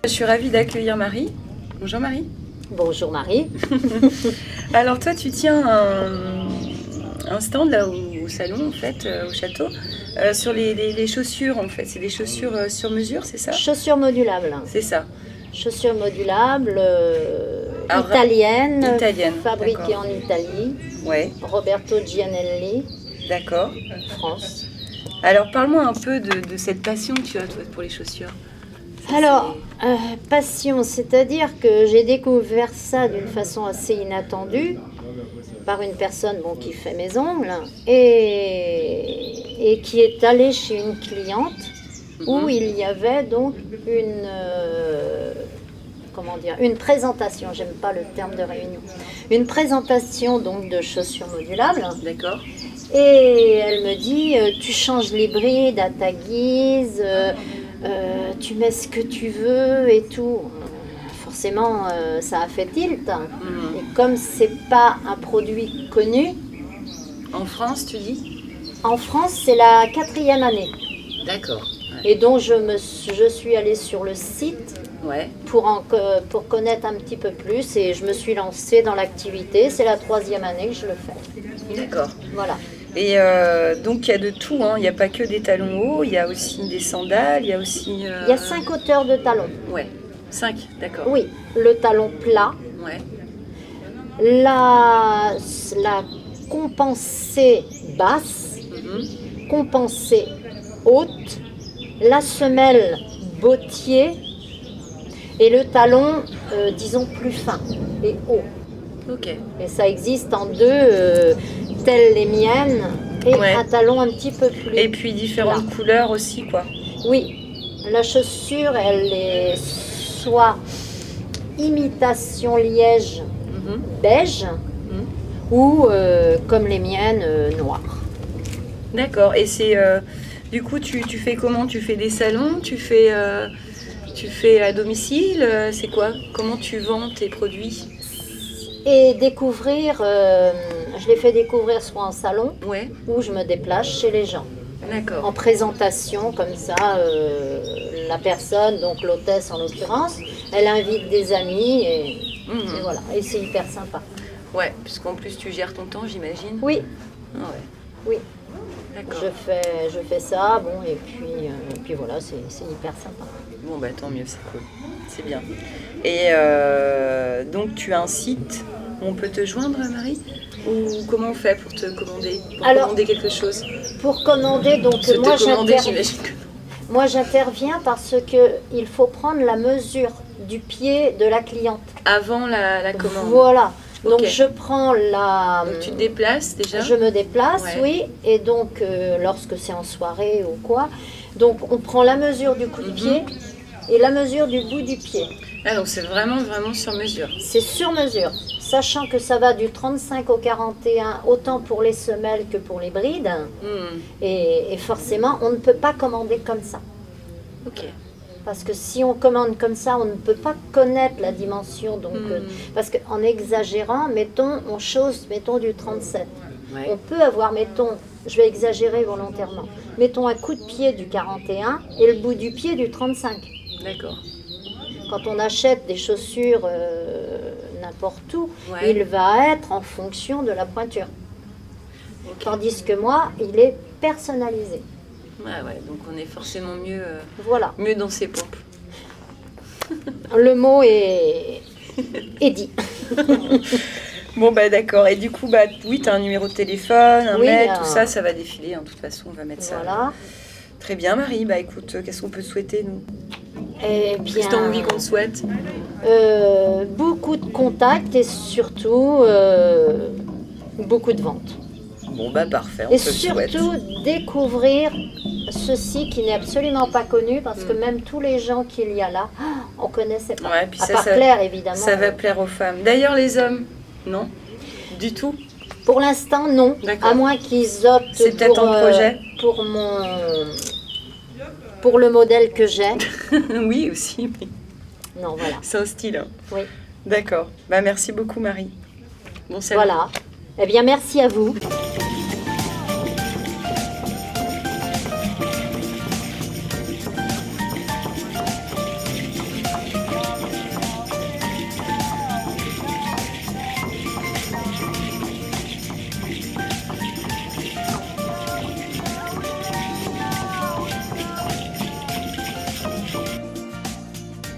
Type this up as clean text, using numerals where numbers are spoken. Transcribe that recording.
Je suis ravie d'accueillir Marie. Bonjour Marie. Bonjour Marie. Alors toi tu tiens un stand là au salon en fait, au château, sur les chaussures en fait. C'est des chaussures sur mesure, c'est ça? Chaussures modulables. C'est ça. Chaussures modulables, Alors, italiennes, italienne, fabriquées d'accord. en Italie. Ouais, Roberto Gianelli, d'accord. France. Alors parle-moi un peu de cette passion que tu as toi pour les chaussures. Ça, Alors, passion, c'est-à-dire que j'ai découvert ça d'une façon assez inattendue par une personne qui fait mes ongles et qui est allée chez une cliente où il y avait donc une présentation, j'aime pas le terme de réunion, une présentation donc de chaussures modulables. D'accord. Et elle me dit, tu changes les brides à ta guise, tu mets ce que tu veux et tout. Forcément, ça a fait tilt. Et comme c'est pas un produit connu, En France, tu dis? en France, c'est la 4e année. D'accord. Et donc, je suis allée sur le site Ouais. pour connaître un petit peu plus et je me suis lancée dans l'activité. C'est la 3e année que je le fais. D'accord. Voilà. Et donc il y a de tout, hein. Il n'y a pas que des talons hauts, il y a aussi des sandales, il y a aussi... Il y a 5 hauteurs de talons. Ouais, 5, d'accord. Oui, le talon plat, Ouais, la compensée basse, compensée haute, la semelle bottier et le talon, disons, plus fin et haut. ok. Et ça existe en deux, telles les miennes, et Ouais. un talon un petit peu plus. Et puis différentes plat. couleurs aussi, quoi. Oui, la chaussure, elle est soit imitation liège beige ou comme les miennes noires. D'accord, et c'est... du coup, tu fais comment? Tu fais des salons? Tu fais à domicile? C'est quoi? Comment tu vends tes produits? Et découvrir, je les fais découvrir soit en salon Ouais, ou je me déplace chez les gens. En d'accord. présentation, comme ça, la personne, donc l'hôtesse en l'occurrence, elle invite des amis et voilà. Et c'est hyper sympa. Ouais, puisqu'en plus tu gères ton temps, j'imagine. Oui, Ah ouais, oui. d'accord. Je fais ça, et puis voilà, c'est hyper sympa. Bon, bah tant mieux, c'est cool. C'est bien. Et donc tu as un site où on peut te joindre, Marie? Ou comment on fait pour te commander? Pour Alors, commander quelque chose? Pour commander, donc Se te moi commander, j'imagine que... j'interviens parce que il faut prendre la mesure du pied de la cliente. Avant la commande. Voilà. Donc Ok. je prends Donc tu te déplaces déjà? je me déplace, Ouais. oui, et donc lorsque c'est en soirée ou quoi, donc on prend la mesure du coup de pied et la mesure du bout du pied. Ah, donc c'est vraiment sur mesure. C'est sur mesure, sachant que ça va du 35 au 41, autant pour les semelles que pour les brides, et forcément on ne peut pas commander comme ça. Ok. Parce que si on commande comme ça, on ne peut pas connaître la dimension. Donc, parce qu'en exagérant, on chausse, du 37. Ouais. On peut avoir, je vais exagérer volontairement, un coup de pied du 41 et le bout du pied du 35. D'accord. Quand on achète des chaussures n'importe où, Ouais. il va être en fonction de la pointure. Tandis que moi, il est personnalisé. Ouais, donc on est forcément mieux, Voilà, mieux dans ses pompes. le mot est dit. Bon, bah d'accord. Et du coup, bah oui, tu as un numéro de téléphone, un Oui, mail, tout ça, ça va défiler. De toute façon, on va mettre ça. Voilà. Très bien, Marie. Bah écoute, qu'est-ce qu'on peut te souhaiter, nous? Eh Qu'est-ce bien, que tu as envie qu'on te souhaite? beaucoup de contacts et surtout beaucoup de ventes. Bon, bah parfait, on Et te le souhaite. surtout découvrir ceci qui n'est absolument pas connu parce que même tous les gens qu'il y a là, on ne connaissait pas. Ouais, puis à ça, part ça- Claire, évidemment. Ça va plaire aux femmes. D'ailleurs, les hommes, non? Du tout? Pour l'instant, non. D'accord. À moins qu'ils optent C'est peut-être en projet. pour le modèle que j'ai. Oui, aussi. Mais Non, voilà. c'est un style. Hein. Oui. D'accord. Bah merci beaucoup, Marie. Bon salut. Voilà. Eh bien, merci à vous.